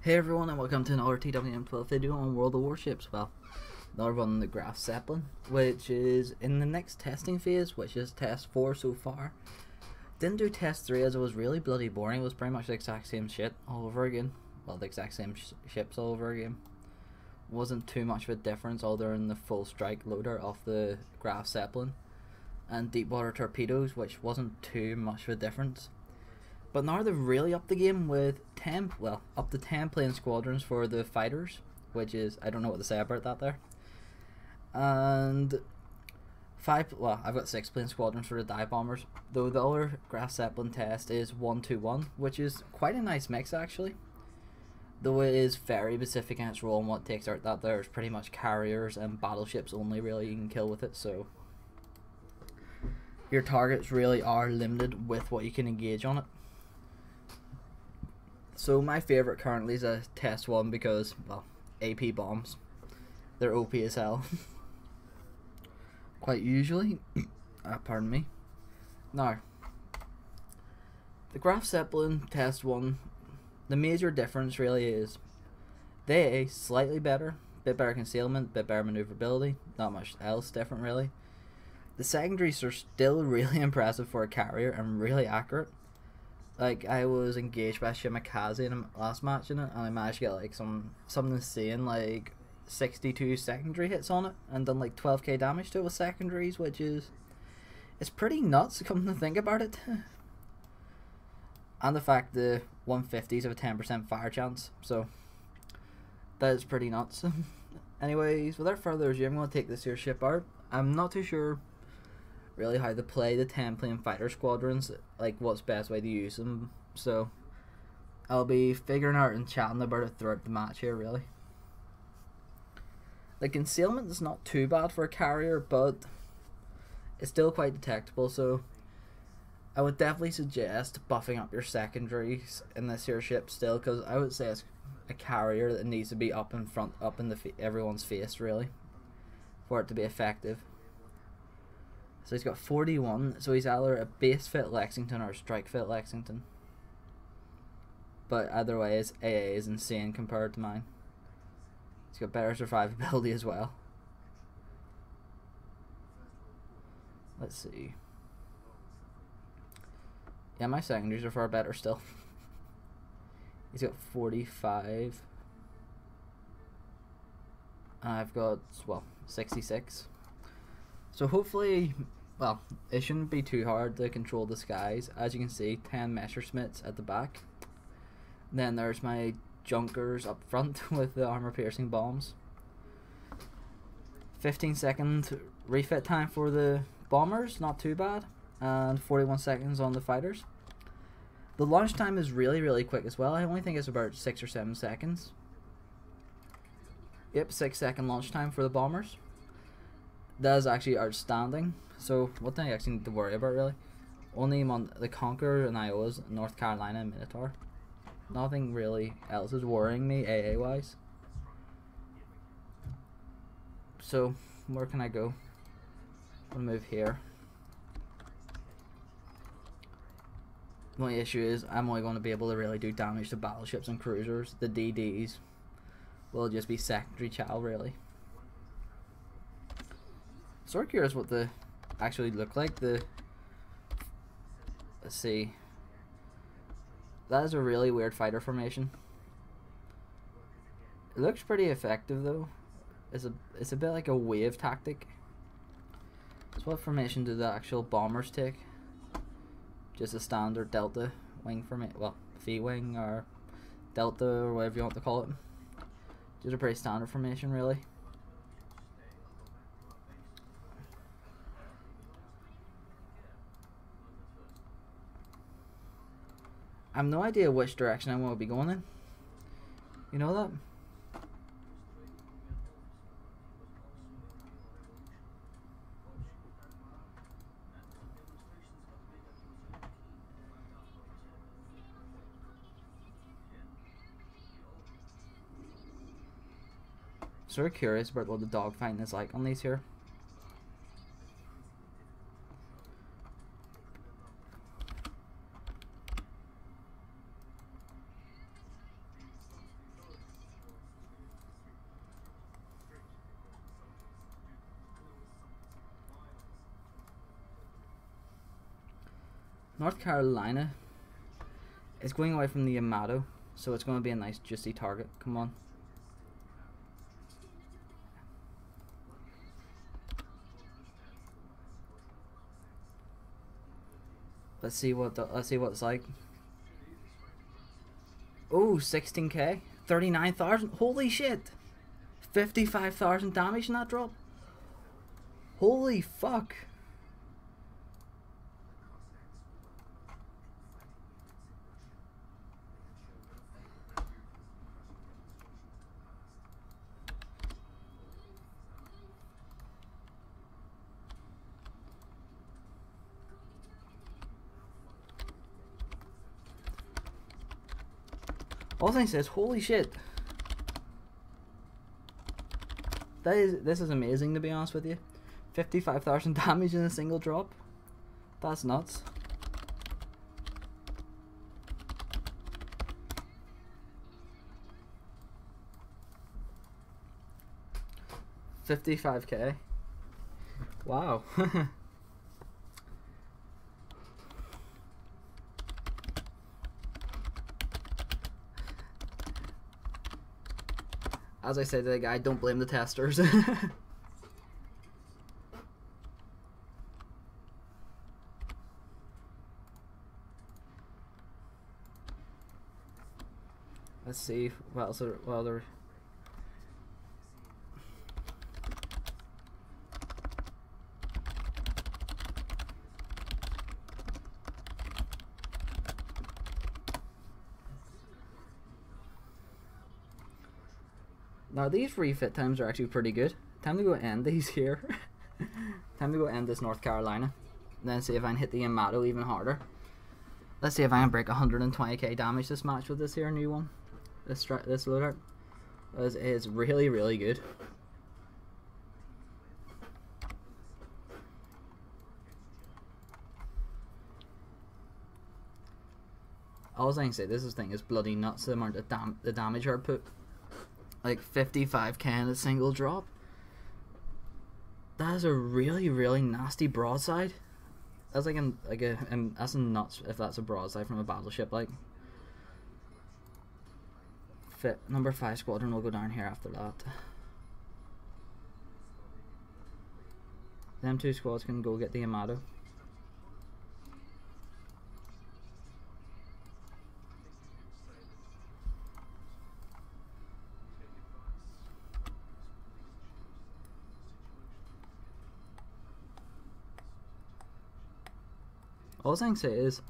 Hey everyone, and welcome to another TWM12 video on World of Warships. Well, another one on the Graf Zeppelin, which is in the next testing phase, which is test 4 so far. Didn't do test 3 as it was really bloody boring. It was pretty much the exact same shit all over again. Well, the exact same ships all over again. Wasn't too much of a difference other than the full strike loader of the Graf Zeppelin and deep water torpedoes, which wasn't too much of a difference. But now they've really upped the game with up to 10 plane squadrons for the fighters, which is, I don't know what to say about that there. And I've got 6 plane squadrons for the dive bombers, though the other Graf Zeppelin test is 1-2-1, which is quite a nice mix actually. Though it is very specific in its role, and what takes out that there is pretty much carriers and battleships only really you can kill with it, so your targets really are limited with what you can engage on it. So my favourite currently is a test 1 because, well, AP bombs. They're OP as hell. Quite usually. Pardon me. Now, the Graf Zeppelin Test 1, the major difference really is they slightly better, bit better concealment, bit better manoeuvrability, not much else different really. The secondaries are still really impressive for a carrier and really accurate. Like, I was engaged by Shimakaze in the last match in it, and I managed to get like something insane, like 62 secondary hits on it, and done like 12k damage to it with secondaries, which is, it's pretty nuts come to think about it. And the fact the 150s have a 10% fire chance, so that is pretty nuts. Anyways, without further ado, I'm going to take this here ship out. I'm not too sure really how to play the 10 plane fighter squadrons, like what's best way to use them, so I'll be figuring out and chatting about it throughout the match here really. The concealment is not too bad for a carrier, but it's still quite detectable, so I would definitely suggest buffing up your secondaries in this here ship still, because I would say it's a carrier that needs to be up in front, up in everyone's face really, for it to be effective. So he's got 41, so he's either a base fit Lexington or a strike fit Lexington. But either way, his AA is insane compared to mine. He's got better survivability as well. Let's see. Yeah, my secondaries are far better still. He's got 45. And I've got, well, 66. So hopefully, well, it shouldn't be too hard to control the skies. As you can see, 10 Messerschmitts at the back. Then there's my Junkers up front with the armor piercing bombs. 15-second refit time for the bombers, not too bad. And 41 seconds on the fighters. The launch time is really quick as well. I only think it's about 6 or 7 seconds. Yep, 6-second launch time for the bombers. That is actually outstanding. So what do I actually need to worry about really? Only the Conqueror and Iowa's, North Carolina and Minotaur. Nothing really else is worrying me AA wise. So where can I go? I'm gonna move here. The only issue is I'm only going to be able to really do damage to battleships and cruisers. The DDs will just be secondary chow really. Sort of curious what they actually look like. Let's see. That is a really weird fighter formation. It looks pretty effective though. It's a bit like a wave tactic. So what formation do the actual bombers take? Just a standard delta wing formation. Well, V wing or delta or whatever you want to call it. Just a pretty standard formation really. I have no idea which direction I want to be going in. You know that? Sort of curious about what the dogfighting is like on these here. North Carolina is going away from the Yamato, so it's going to be a nice juicy target. Come on. Let's see what it's like. Oh, 16k, 39,000. Holy shit! 55,000 damage in that drop. Holy fuck! All thing says, holy shit. This is amazing, to be honest with you. 55,000 damage in a single drop. That's nuts. $55k. Wow. As I said to the guy, don't blame the testers. Let's see what else are, what other. Now these refit times are actually pretty good. Time to go end these here. Time to go end this North Carolina. And then see if I can hit the Yamato even harder. Let's see if I can break 120k damage this match with this here new one. This loadout is really, really good. All I can say, this thing is bloody nuts. The amount of the damage output. Like 55k in a single drop. That is a really, really nasty broadside. That's like that's nuts if that's a broadside from a battleship. Like, number 5 squadron will go down here after that. Them 2 squads can go get the Yamato. All I can say is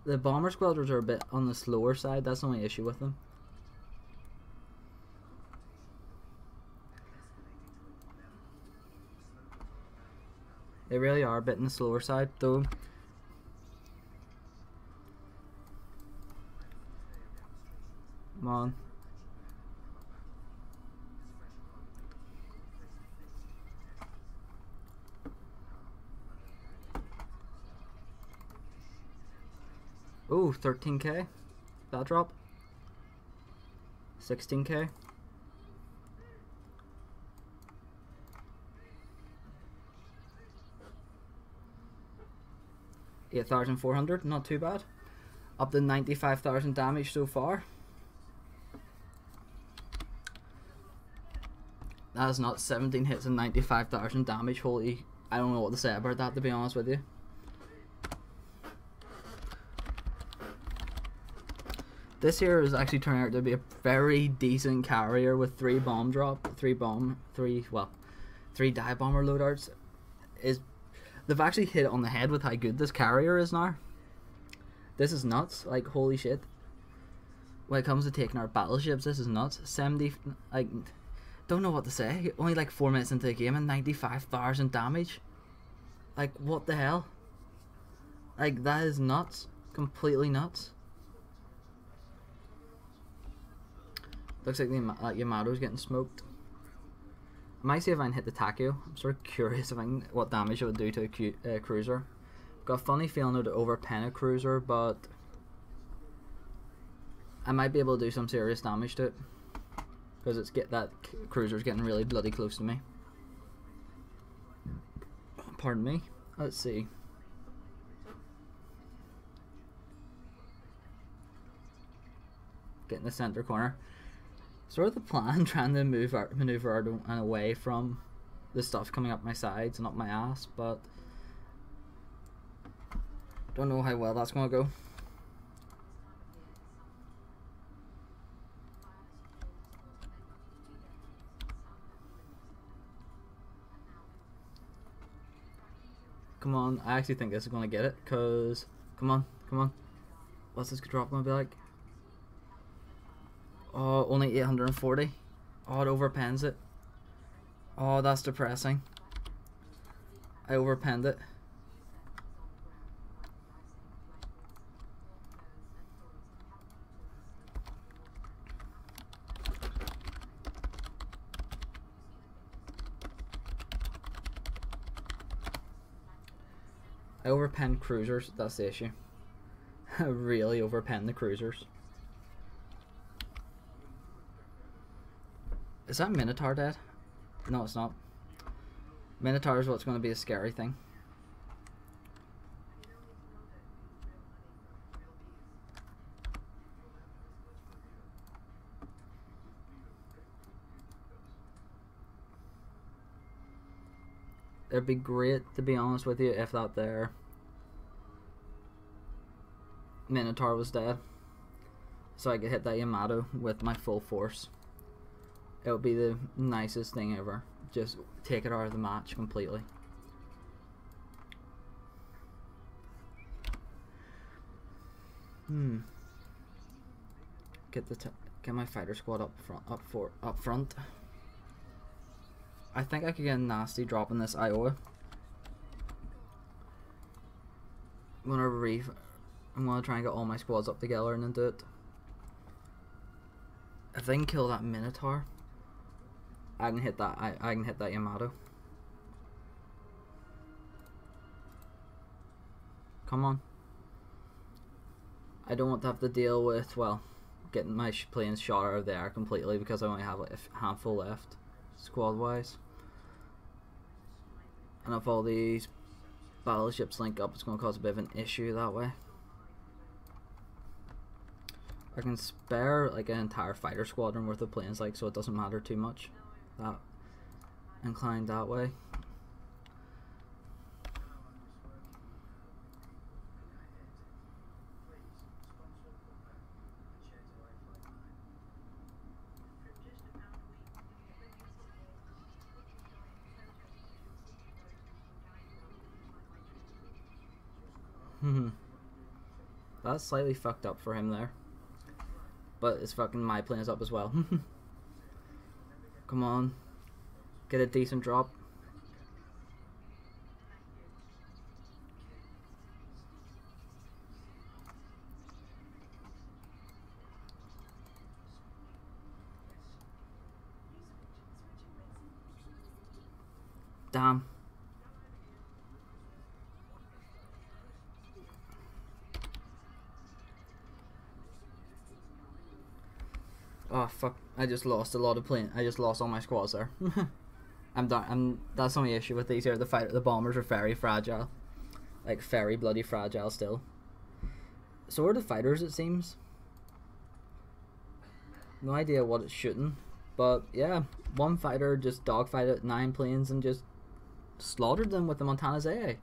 the bomber squadrons are a bit on the slower side. That's the only issue with them. They really are a bit on the slower side, though. Come on. Oh, 13k. That drop. 16k. 8,400, not too bad. Up to 95,000 damage so far. That is not 17 hits and 95,000 damage. Holy, I don't know what to say about that, to be honest with you. This here is actually turning out to be a very decent carrier with 3 bomb drop, 3 dive bomber loadouts. They've actually hit it on the head with how good this carrier is now. This is nuts, like holy shit. When it comes to taking our battleships, this is nuts. 70, like, don't know what to say. Only like 4 minutes into the game and 95,000 damage. Like, what the hell? Like, that is nuts. Completely nuts. Looks like the Yamato's getting smoked. I might see if I can hit the Takeo. I'm sort of curious what damage it would do to a cruiser. Got a funny feeling it would overpen a cruiser, but I might be able to do some serious damage to it because that cruiser's getting really bloody close to me. Pardon me. Let's see. get in the center corner. Sort of the plan, trying to maneuver out and away from the stuff coming up my sides and up my ass, but don't know how well that's gonna go. Come on, I actually think this is gonna get it, cause come on, come on. What's this drop gonna be like? Oh, only 840. Oh, it overpens it. Oh, that's depressing. I overpenned it. I overpenned cruisers, that's the issue. I really overpenned the cruisers. Is that Minotaur dead? No, it's not. Minotaur is what's going to be a scary thing. It'd be great, to be honest with you, if that there Minotaur was dead, so I could hit that Yamato with my full force. It would be the nicest thing ever. Just take it out of the match completely. Get my fighter squad up front. I think I could get a nasty drop in this Iowa. I'm gonna try and get all my squads up together and then do it. If they can kill that Minotaur, I can hit that. I can hit that Yamato. Come on. I don't want to have to deal with, well, getting my planes shot out of the air completely because I only have like a handful left, squad wise. And if all these battleships link up, it's going to cause a bit of an issue that way. I can spare like an entire fighter squadron worth of planes, like, so it doesn't matter too much. That inclined that way. That's slightly fucked up for him there. But it's fucking my planes up as well. Come on. Get a decent drop. Damn. Oh fuck, I just lost a lot of plane. I just lost all my squads there. I'm done. That's the only issue with these here. The bombers are very fragile. Like very bloody fragile still. So are the fighters, it seems. No idea what it's shooting. But yeah, one fighter just dogfighted 9 planes and just slaughtered them with the Montana's AA.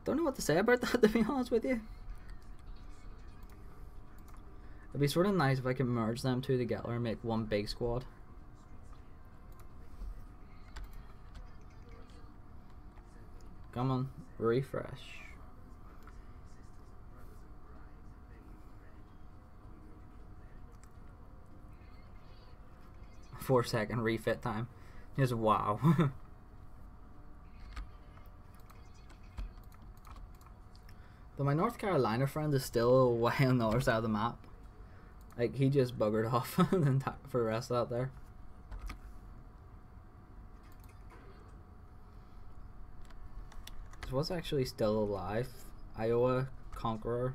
Don't know what to say about that, to be honest with you. It'd be sort of nice if I could merge them two together and make one big squad. Come on, refresh. Four-second refit time. Just wow. But my North Carolina friend is still way on the other side of the map. Like, he just buggered off for the rest of that there. So what's actually still alive? Iowa Conqueror.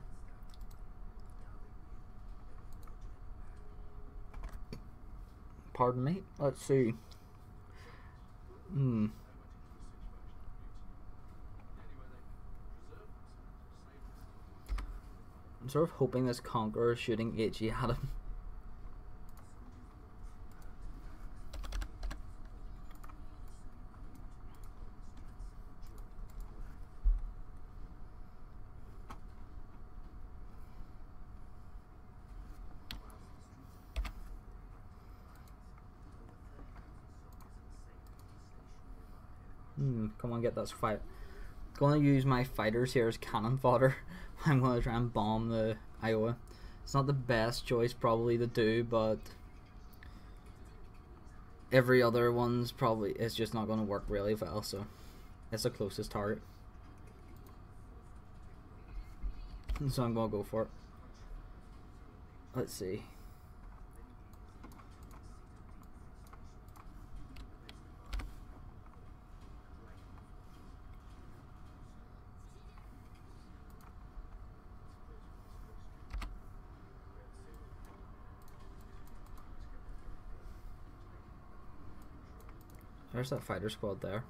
Pardon me? Let's see. I'm sort of hoping this Conqueror is shooting HE at him. Come on, get this fight. Gonna use my fighters here as cannon fodder. I'm gonna try and bomb the Iowa. It's not the best choice probably to do, but every other one's probably, it's just not gonna work really well, so it's the closest target. So I'm gonna go for it. Let's see. There's that fighter squad there.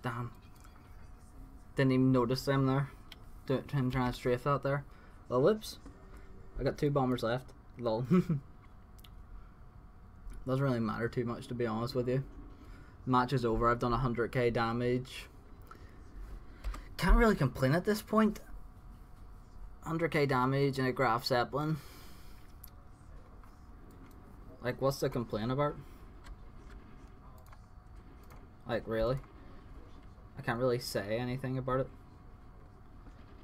Damn. Didn't even notice them there. Him trying to strafe that there. Well, whoops. I got 2 bombers left. Lol. Doesn't really matter too much, to be honest with you. Match is over. I've done 100k damage. Can't really complain at this point. 100k damage and a Graf Zeppelin. Like, what's to complain about? Like, really? I can't really say anything about it.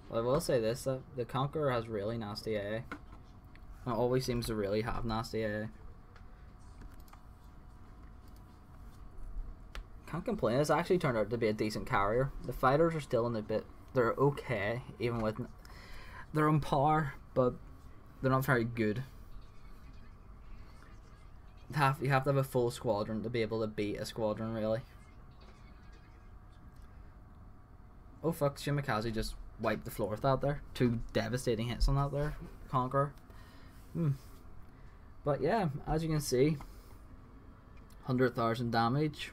But I will say this, that the Conqueror has really nasty AA. It always seems to really have nasty AA. Can't complain. It's actually turned out to be a decent carrier. The fighters are still in a bit, they're okay, even with they're on par, but they're not very good. You have to have a full squadron to be able to beat a squadron, really. Oh fuck, Shimakaze just wiped the floor with that there. 2 devastating hits on that there, Conqueror. But yeah, as you can see, 100,000 damage,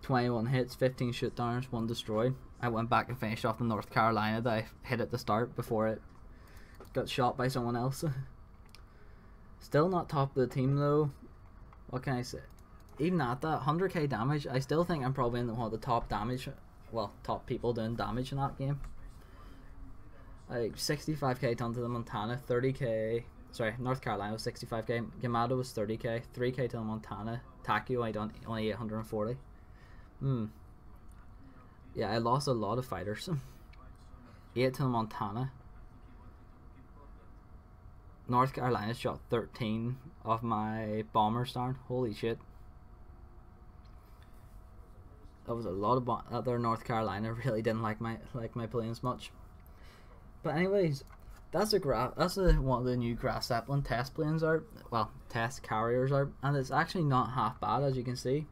21 hits, 15 shoot downs, 1 destroyed. I went back and finished off the North Carolina that I hit at the start before it got shot by someone else. Still not top of the team though. What can I say? Even at that 100k damage, I still think I'm probably in one of the top damage, well, top people doing damage in that game. Like 65k done to the Montana, 30k. Sorry, North Carolina was 65k. Yamato was 30k, 3k to the Montana. Takio I done only 840. Yeah, I lost a lot of fighters. 8 to the Montana. North Carolina shot 13 of my bombers down. Holy shit. That was a lot of other North Carolina really didn't like my planes much. But anyways, that's one of the new Graf Zeppelin test planes out. Well, test carriers out, and it's actually not half bad, as you can see.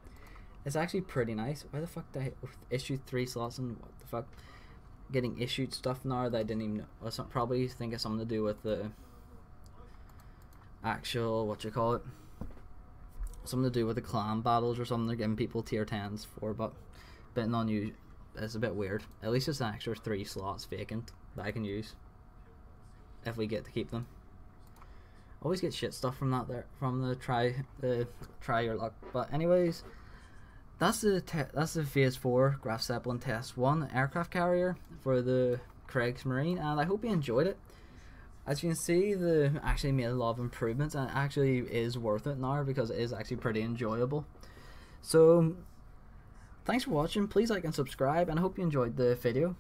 It's actually pretty nice. Why the fuck did I issue 3 slots and what the fuck? Getting issued stuff now that I didn't even know. Probably think it's something to do with the actual, what you call it, something to do with the clan battles or something. They're giving people tier 10s for, but betting on you, it's a bit weird. At least it's an extra 3 slots vacant that I can use if we get to keep them. Always get shit stuff from that there, from the try your luck. But anyways, that's the phase 4 Graf Zeppelin Test I aircraft carrier for the Kriegsmarine, and I hope you enjoyed it. As you can see, they actually made a lot of improvements, and it actually is worth it now because it is actually pretty enjoyable. So thanks for watching. Please like and subscribe, and I hope you enjoyed the video.